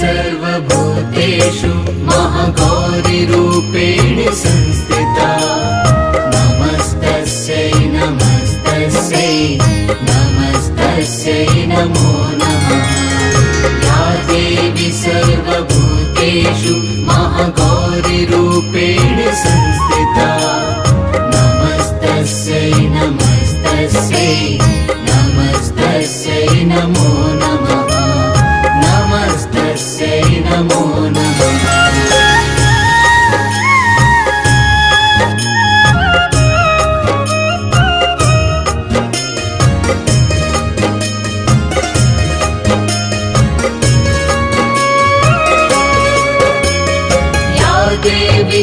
सर्वभूतेषु महागौरीरूपेण संस्थिता नमस्तस्यै नमस्तस्यै नमस्तस्यै नमो नमः या देवी सर्वभूतेषु महागौरीरूपेण संस्थिता नमस्तस्यै नमस्तस्यै नमस्तस्यै नमो नमः नमस्तस्यै नमो नमः देवी